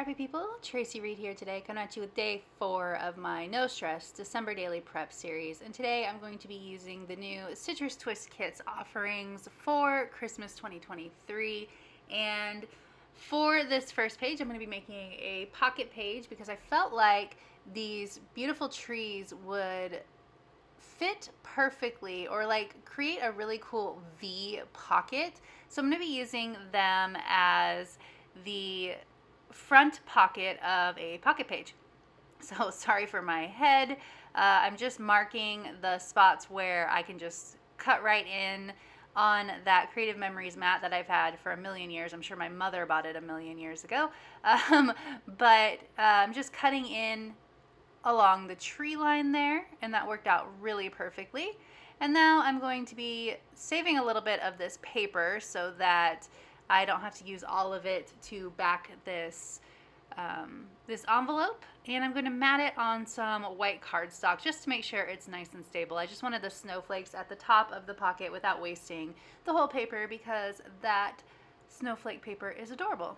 happy people, Tracy Reed here today, coming at you with day 4 of my No Stress December Daily Prep series. And today I'm going to be using the new Citrus Twist Kits offerings for Christmas 2023. And for this first page, I'm going to be making a pocket page because I felt like these beautiful trees would fit perfectly or like create a really cool V pocket. So I'm going to be using them as the front pocket of a pocket page. So sorry for my head. I'm just marking the spots where I can just cut right in on that Creative Memories mat that I've had for a million years. I'm sure my mother bought it a million years ago. But I'm just cutting in along the tree line there, and that worked out really perfectly. And now I'm going to be saving a little bit of this paper so that I don't have to use all of it to back this this envelope, and I'm going to mat it on some white cardstock just to make sure it's nice and stable. I just wanted the snowflakes at the top of the pocket without wasting the whole paper because that snowflake paper is adorable.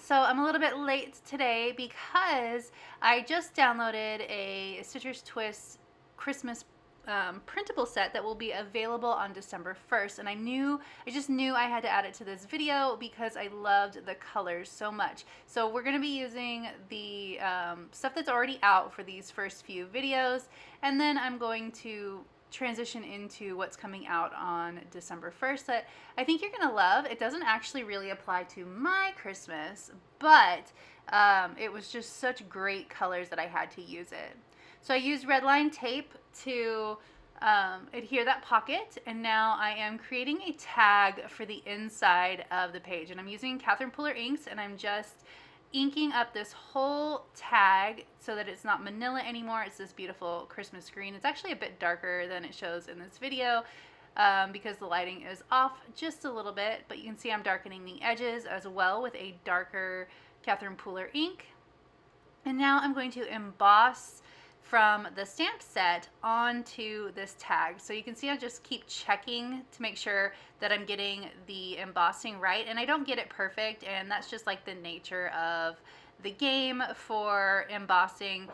So I'm a little bit late today because I just downloaded a Citrus Twist Christmas printable set that will be available on December 1st, and I just knew I had to add it to this video because I loved the colors so much. So we're going to be using the stuff that's already out for these first few videos, and then I'm going to transition into what's coming out on December 1st that I think you're gonna love. It doesn't actually really apply to my Christmas, but it was just such great colors that I had to use it. So I used red line tape to adhere that pocket, and now I am creating a tag for the inside of the page, and I'm using Catherine Pooler inks, and I'm just inking up this whole tag so that it's not manila anymore. It's this beautiful Christmas green. It's actually a bit darker than it shows in this video because the lighting is off just a little bit, but you can see I'm darkening the edges as well with a darker Catherine Pooler ink. And now I'm going to emboss from the stamp set onto this tag. So you can see I just keep checking to make sure that I'm getting the embossing right, and I don't get it perfect, and that's just like the nature of the game for embossing.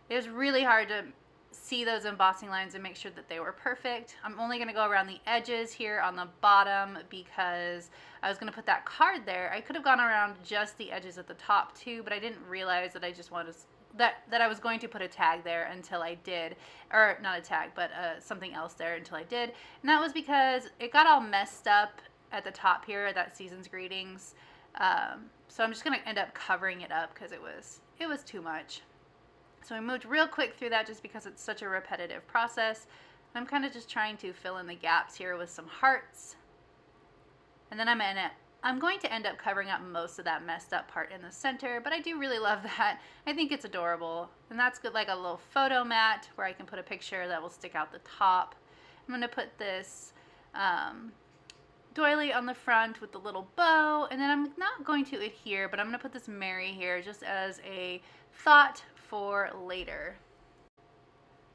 It was really hard to see those embossing lines and make sure that they were perfect. I'm only going to go around the edges here on the bottom because I was going to put that card there. I could have gone around just the edges at the top too, but I didn't realize that I just wanted to that I was going to put a tag there until I did, or not a tag, but something else there until I did. And that was because it got all messed up at the top here, that season's greetings. So I'm just going to end up covering it up because it was too much. So I moved real quick through that just because it's such a repetitive process. I'm kind of just trying to fill in the gaps here with some hearts. And then I'm going to end up covering up most of that messed up part in the center, but I do really love that. I think it's adorable. And that's good, like a little photo mat where I can put a picture that will stick out the top. I'm going to put this doily on the front with the little bow, and then I'm not going to adhere, but I'm going to put this Mary here just as a thought for later.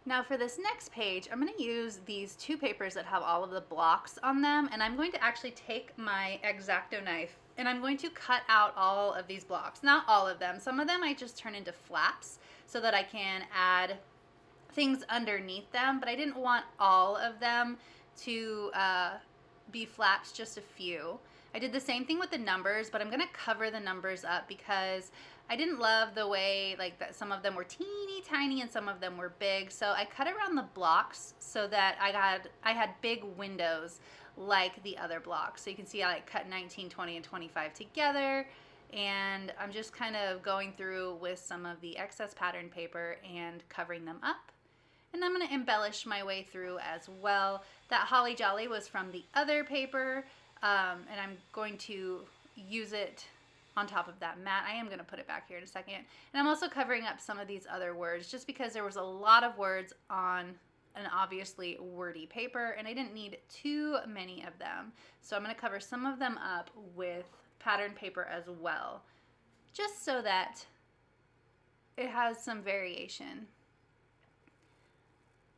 Now for this next page, I'm going to use these two papers that have all of the blocks on them, and I'm going to actually take my X-Acto knife and I'm going to cut out all of these blocks. Not all of them. Some of them I just turn into flaps so that I can add things underneath them, but I didn't want all of them to be flaps, just a few. I did the same thing with the numbers, but I'm going to cover the numbers up because I didn't love the way like that some of them were teeny tiny and some of them were big. So I cut around the blocks so that I had big windows like the other blocks. So you can see I like cut 19, 20, and 25 together. And I'm just kind of going through with some of the excess pattern paper and covering them up. And I'm going to embellish my way through as well. That Holly Jolly was from the other paper, and I'm going to use it on top of that mat. I am going to put it back here in a second. And I'm also covering up some of these other words just because there was a lot of words on an obviously wordy paper, and I didn't need too many of them. So I'm going to cover some of them up with pattern paper as well, just so that it has some variation.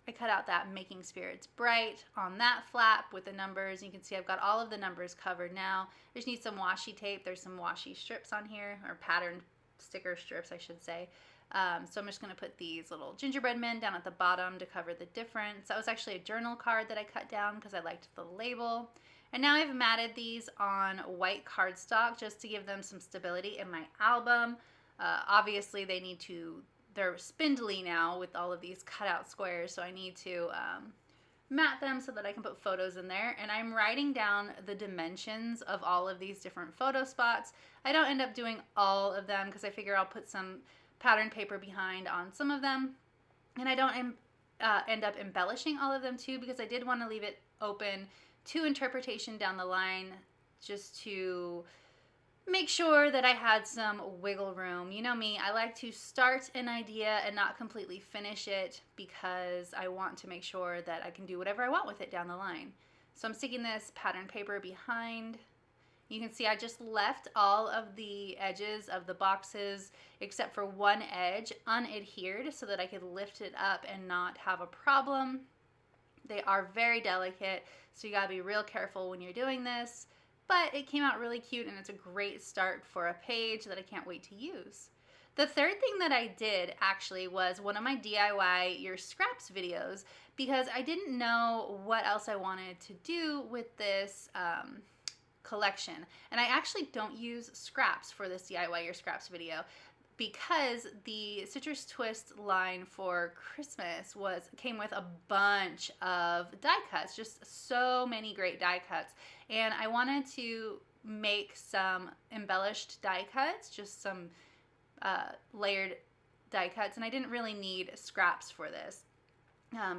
I cut out that Making Spirits Bright on that flap with the numbers. You can see I've got all of the numbers covered now. I just need some washi tape. There's some washi strips on here, or patterned sticker strips, I should say. So I'm just going to put these little gingerbread men down at the bottom to cover the difference. That was actually a journal card that I cut down because I liked the label. And now I've matted these on white cardstock just to give them some stability in my album. Obviously they're spindly now with all of these cutout squares, so I need to mat them so that I can put photos in there. And I'm writing down the dimensions of all of these different photo spots. I don't end up doing all of them because I figure I'll put some pattern paper behind on some of them. And I don't end up embellishing all of them too, because I did want to leave it open to interpretation down the line, just to make sure that I had some wiggle room. You know me, I like to start an idea and not completely finish it because I want to make sure that I can do whatever I want with it down the line. So I'm sticking this pattern paper behind. You can see I just left all of the edges of the boxes except for one edge unadhered so that I could lift it up and not have a problem. They are very delicate, so you gotta be real careful when you're doing this. But it came out really cute, and it's a great start for a page that I can't wait to use. The third thing that I did actually was one of my DIY Your Scraps videos, because I didn't know what else I wanted to do with this collection. And I actually don't use scraps for this DIY Your Scraps video, because the Citrus Twist line for Christmas came with a bunch of die cuts, just so many great die cuts. And I wanted to make some embellished die cuts, just some layered die cuts, and I didn't really need scraps for this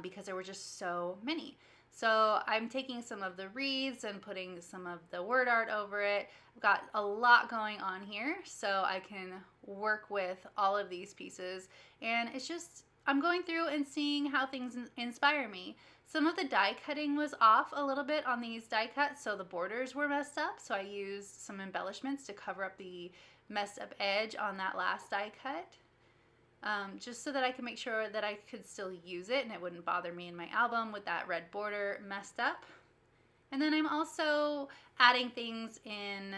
because there were just so many. So I'm taking some of the wreaths and putting some of the word art over it. I've got a lot going on here, so I can work with all of these pieces. And it's just, I'm going through and seeing how things inspire me. Some of the die cutting was off a little bit on these die cuts, so the borders were messed up. So I used some embellishments to cover up the messed up edge on that last die cut. Just so that I could make sure that I could still use it and it wouldn't bother me in my album with that red border messed up. And then I'm also adding things in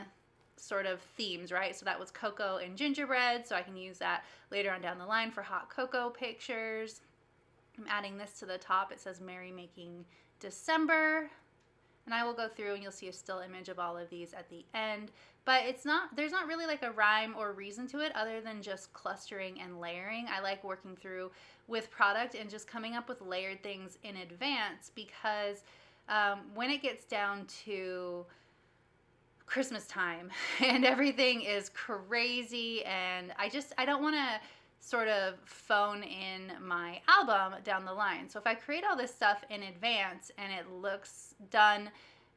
sort of themes, right? So that was cocoa and gingerbread, so I can use that later on down the line for hot cocoa pictures. I'm adding this to the top. It says Merry Making December. And I will go through and you'll see a still image of all of these at the end. But there's not really like a rhyme or reason to it other than just clustering and layering. I like working through with product and just coming up with layered things in advance, because when it gets down to Christmas time and everything is crazy and I don't want to sort of phone in my album down the line. So if I create all this stuff in advance and it looks done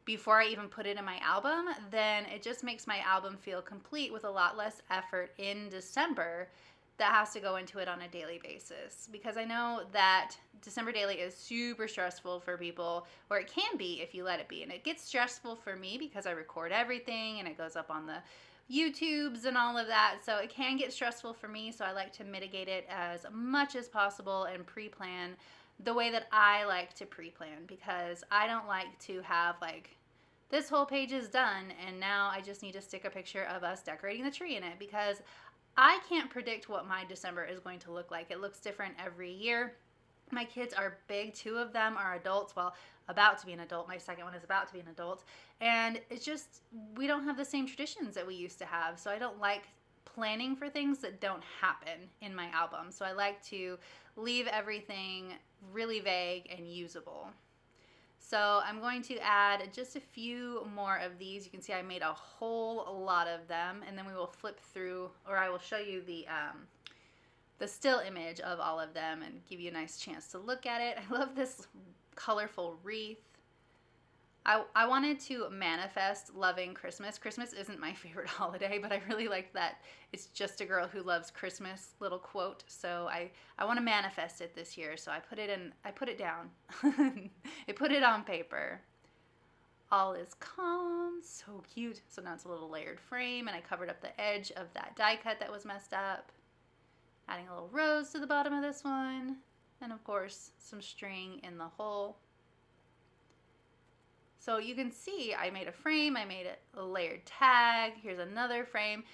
before I even put it in my album, then it just makes my album feel complete with a lot less effort in December that has to go into it on a daily basis. Because I know that December daily is super stressful for people, or it can be if you let it be. And it gets stressful for me because I record everything and it goes up on the YouTubes and all of that, so it can get stressful for me. So I like to mitigate it as much as possible and pre-plan the way that I like to pre-plan, because I don't like to have like this whole page is done and now I just need to stick a picture of us decorating the tree in it, because I can't predict what my December is going to look like. It looks different every year. My kids are big. 2 of them are adults. Well, about to be an adult. My second one is about to be an adult. And it's just, we don't have the same traditions that we used to have. So I don't like planning for things that don't happen in my album. So I like to leave everything really vague and usable. So I'm going to add just a few more of these. You can see I made a whole lot of them, and then we will flip through, or I will show you the still image of all of them and give you a nice chance to look at it. I love this colorful wreath. I wanted to manifest loving Christmas. Christmas isn't my favorite holiday, but I really like that it's just a girl who loves Christmas little quote. So I want to manifest it this year. So I put it down. I put it on paper. All is calm, so cute. So now it's a little layered frame, and I covered up the edge of that die cut that was messed up. Adding a little rose to the bottom of this one, and of course some string in the hole. So you can see I made a frame, I made a layered tag, here's another frame.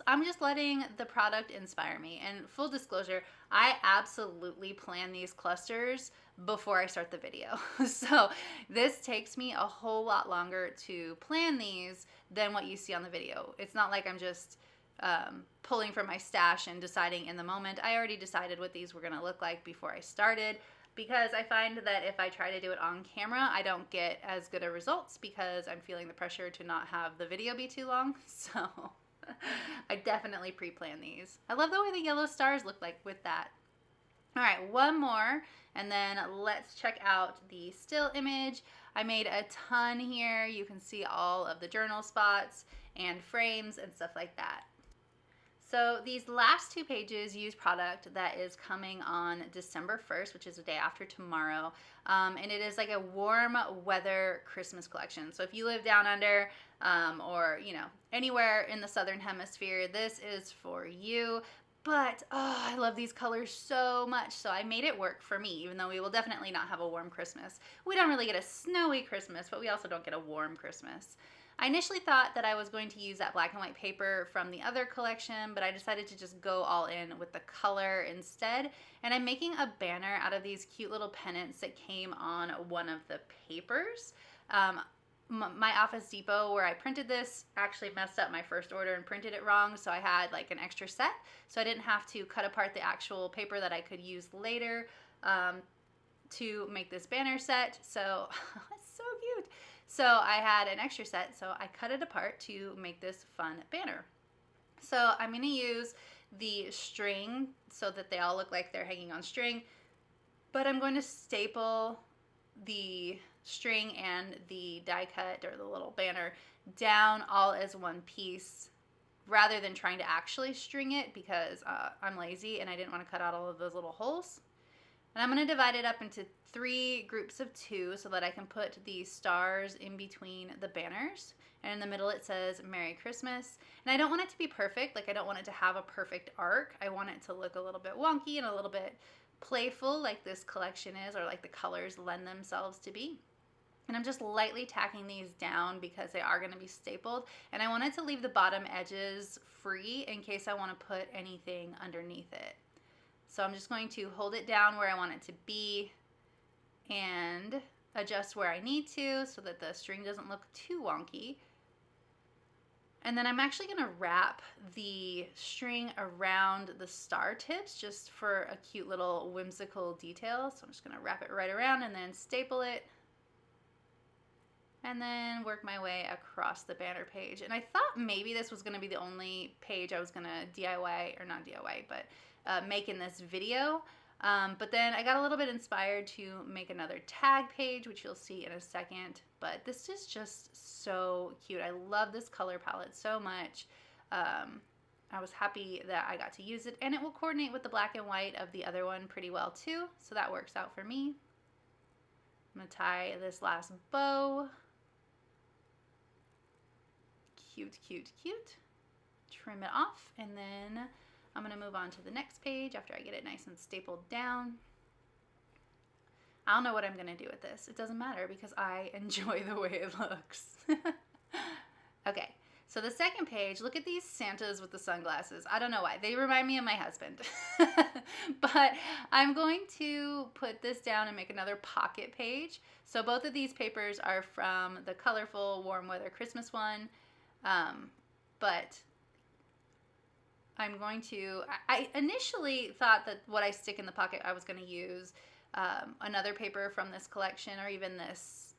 I'm just letting the product inspire me. And full disclosure, I absolutely plan these clusters before I start the video. So this takes me a whole lot longer to plan these than what you see on the video. It's not like I'm just pulling from my stash and deciding in the moment. I already decided what these were gonna look like before I started, because I find that if I try to do it on camera, I don't get as good of results because I'm feeling the pressure to not have the video be too long. So I definitely pre-plan these. I love the way the yellow stars look like with that. All right, one more, and then let's check out the still image. I made a ton here. You can see all of the journal spots and frames and stuff like that. So these last two pages use product that is coming on December 1st, which is the day after tomorrow. And it is like a warm weather Christmas collection. So if you live down under or, you know, anywhere in the Southern Hemisphere, this is for you. But, oh, I love these colors so much. So I made it work for me, even though we will definitely not have a warm Christmas. We don't really get a snowy Christmas, but we also don't get a warm Christmas. I initially thought that I was going to use that black and white paper from the other collection, but I decided to just go all in with the color instead. And I'm making a banner out of these cute little pennants that came on one of the papers. My Office Depot where I printed this actually messed up my first order and printed it wrong, so I had like an extra set, so I didn't have to cut apart the actual paper that I could use later to make this banner set. So it's so cute. So I had an extra set, so I cut it apart to make this fun banner. So I'm going to use the string so that they all look like they're hanging on string, but I'm going to staple the string and the die cut or the little banner down all as one piece rather than trying to actually string it, because I'm lazy and I didn't want to cut out all of those little holes. And I'm going to divide it up into 3 groups of 2 so that I can put the stars in between the banners. And in the middle it says Merry Christmas. And I don't want it to be perfect. Like, I don't want it to have a perfect arc. I want it to look a little bit wonky and a little bit playful like this collection is, or like the colors lend themselves to be. And I'm just lightly tacking these down because they are going to be stapled. And I wanted to leave the bottom edges free in case I want to put anything underneath it. So I'm just going to hold it down where I want it to be and adjust where I need to so that the string doesn't look too wonky. And then I'm actually going to wrap the string around the star tips just for a cute little whimsical detail. So I'm just going to wrap it right around and then staple it. And then work my way across the banner page. And I thought maybe this was going to be the only page I was going to DIY, or not DIY, but make in this video. But then I got a little bit inspired to make another tag page, which you'll see in a second. But this is just so cute. I love this color palette so much. I was happy that I got to use it, and it will coordinate with the black and white of the other one pretty well too. So that works out for me. I'm going to tie this last bow. Cute, cute, cute. Trim it off, and then I'm going to move on to the next page after I get it nice and stapled down. I don't know what I'm going to do with this. It doesn't matter because I enjoy the way it looks. Okay, so the second page, look at these Santas with the sunglasses. I don't know why. They remind me of my husband. But I'm going to put this down and make another pocket page. So both of these papers are from the colorful warm weather Christmas one. But I'm going to, I initially thought that what I stick in the pocket, I was going to use another paper from this collection, or even this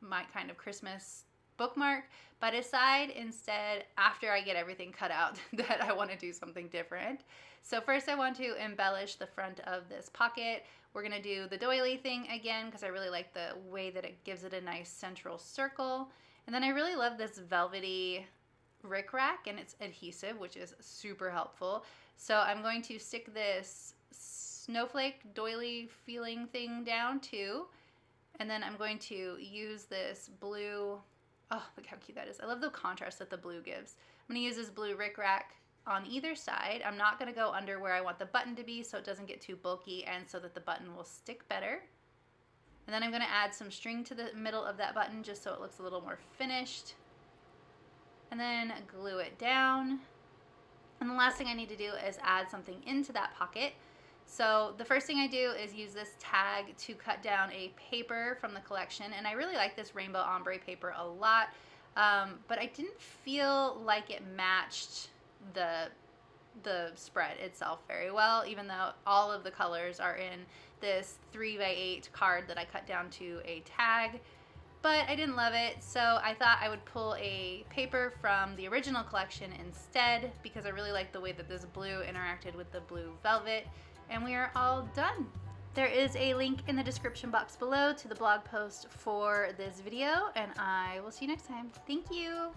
my kind of Christmas bookmark, but I decide instead, after I get everything cut out, that I want to do something different. So first I want to embellish the front of this pocket. We're going to do the doily thing again because I really like the way that it gives it a nice central circle. And then I really love this velvety rickrack, and it's adhesive, which is super helpful. So I'm going to stick this snowflake doily feeling thing down too. And then I'm going to use this blue, oh, look how cute that is. I love the contrast that the blue gives. I'm going to use this blue rickrack on either side. I'm not going to go under where I want the button to be so it doesn't get too bulky and so that the button will stick better. And then I'm going to add some string to the middle of that button just so it looks a little more finished. And then glue it down. And the last thing I need to do is add something into that pocket. So the first thing I do is use this tag to cut down a paper from the collection, and I really like this rainbow ombre paper a lot, but I didn't feel like it matched the spread itself very well, even though all of the colors are in this 3x8 card that I cut down to a tag. But I didn't love it, so I thought I would pull a paper from the original collection instead, because I really like the way that this blue interacted with the blue velvet, and we are all done. There is a link in the description box below to the blog post for this video, and I will see you next time. Thank you!